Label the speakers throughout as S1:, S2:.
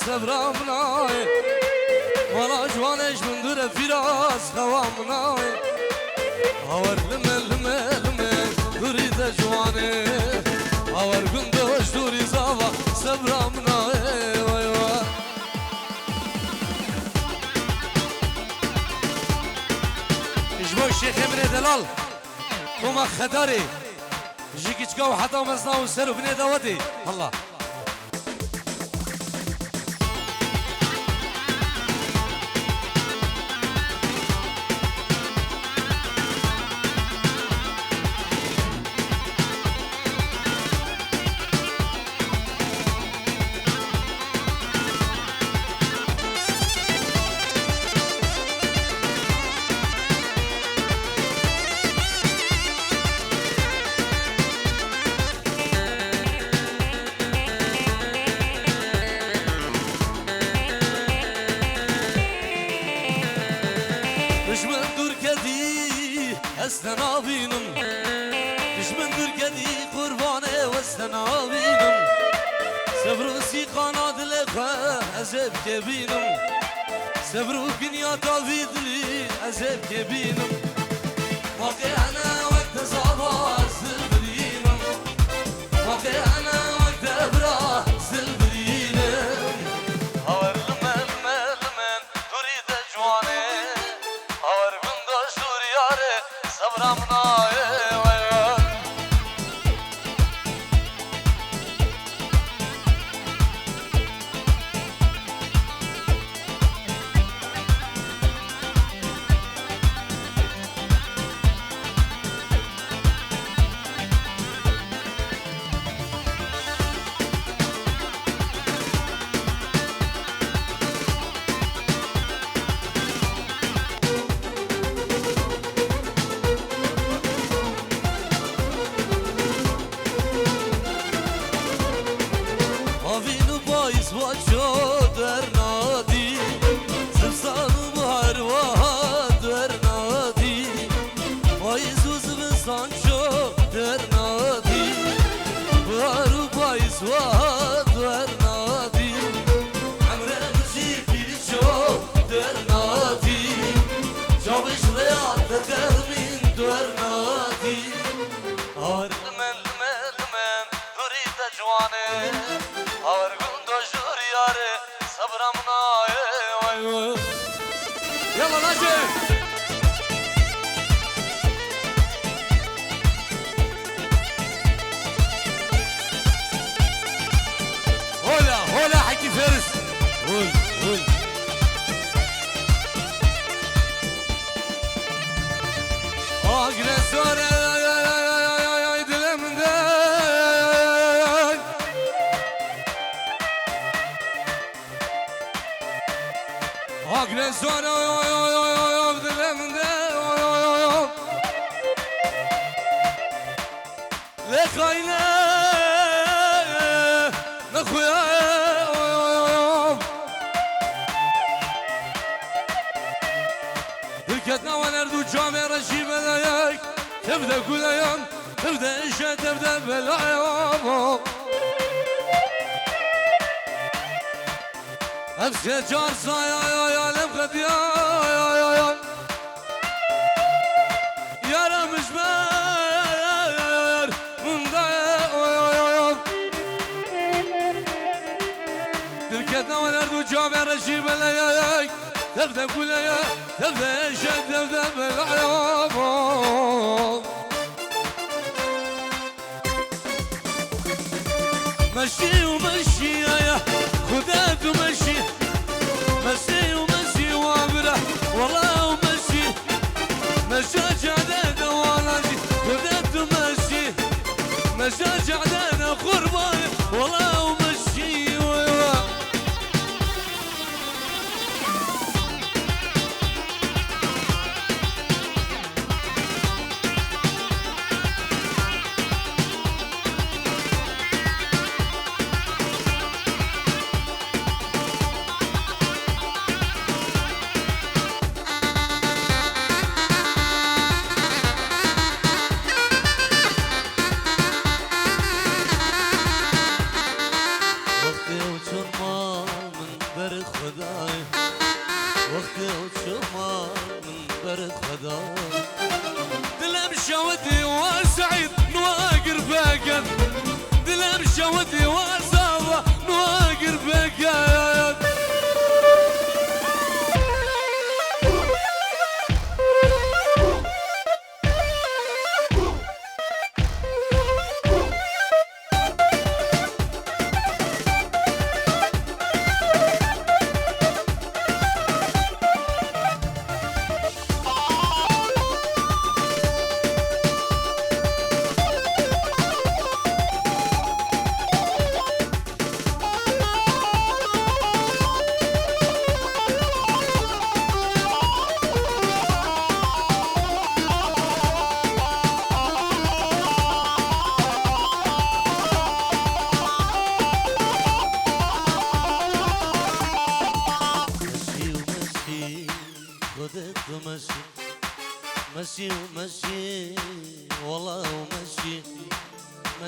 S1: سبرامناي ولا جوانش من دور فراس خوامناي هاور لمن لمن لمن دوري دا جواني هاور قندوش دوري زاوا سبرامناي واي واي اجمو الشيخ من دلال وما خداري جيكي تقاو حتى ومزنا وسرو بني داوتي الله استنابينم دشمن دركدي قربانه واستنابينم سبروسي قناد لقا عذاب كبينم سبرو دنيا تافيد لي عذاب كبينم واقع انا وقت صباح سلبرينم واقع انا وقت ابرا سلبرينم هاور لمن لمن تريد جواني هاور بنداش دوري ياري سبرامنا يلا نجم هولا حكي فارس هول اجلس تبدأ كل يوم تبدأ إيشة تبدأ بالعيوم أمسك جار صايا يا لمخد يا رمش بار من ضيق تركتنا ونردو جامع رشيب الليك تبدأ كل يوم تبدأ إيشة تبدأ بالعيوم مشي ومشي يا خدات ومشي مشي ومشي وابره والله ومشي مشاج عدانا والله خدات ومشي مشاج عدانا قربان والله ومشي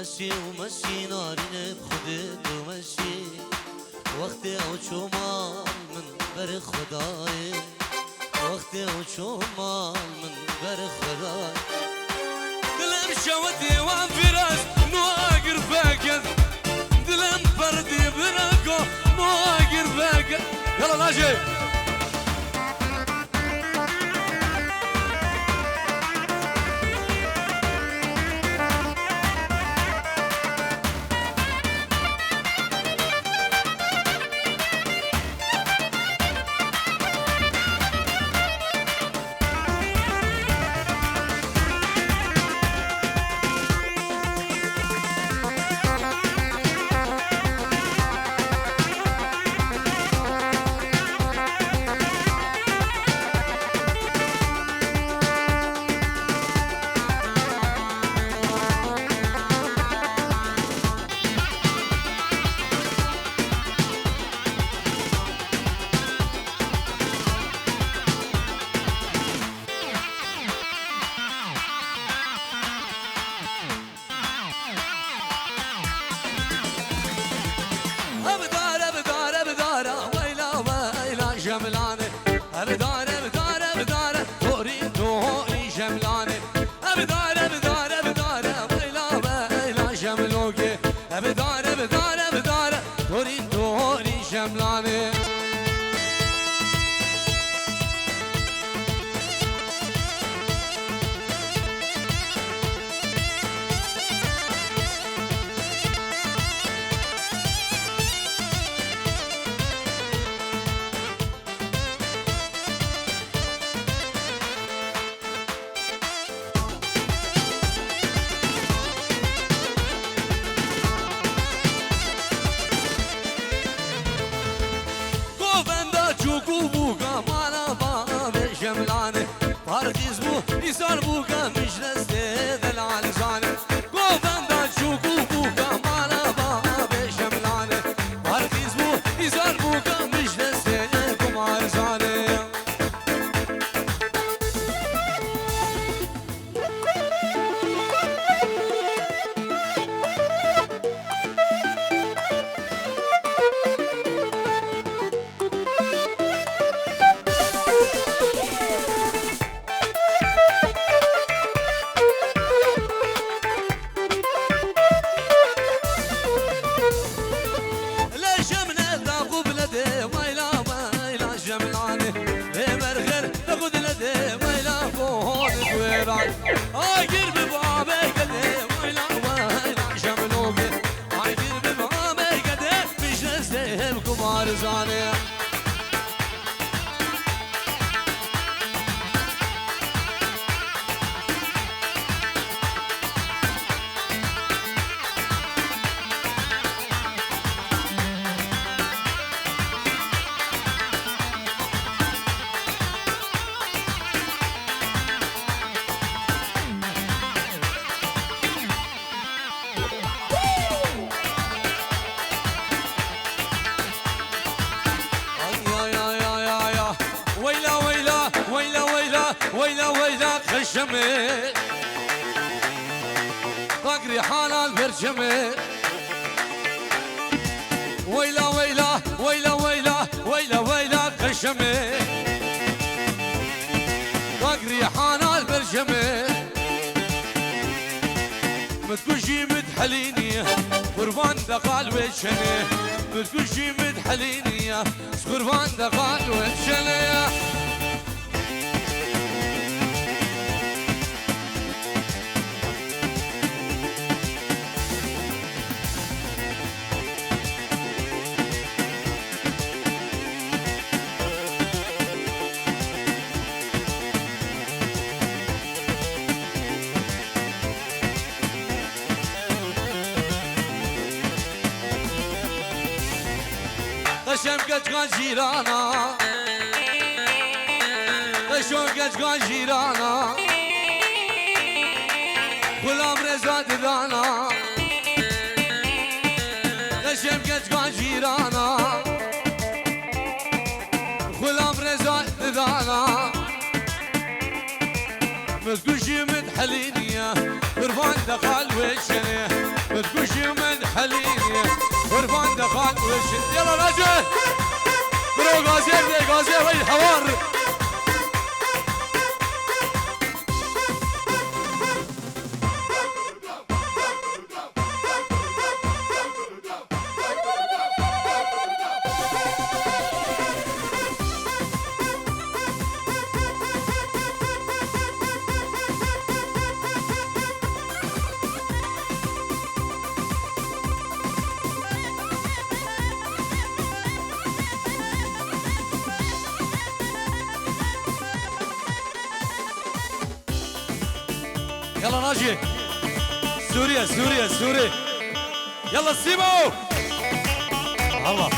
S2: مشي ومشي نارين بخدت ومشي وقتي وشمال من بر خداي وقتي وشمال من بر خداي
S1: دلم شوتي وان فراس نواقر فاكر دلم فردي براكو نواقر فاكر يلا ناجي برشمه فقري حلال برشمه ويلا ويلا ويلا ويلا ويلا ويلا قشمه فقري حلال برشمه متكوشي متحليني قربان دقال وشنه متكوشي متحليني قربان دقال وشنه قشم قشقان جيرانا قشم قشقان جيرانا غلام رضا ددانا قشم قشقان جيرانا غلام رضا ددانا متكوشي متحلينيا قربان دقال وشنه وشي من حليني قربان دخان وشي يلا رجل برو غازير دي غازير وي الحوار يلا ناجي سوريا سوريا سوري يلا سيبو الله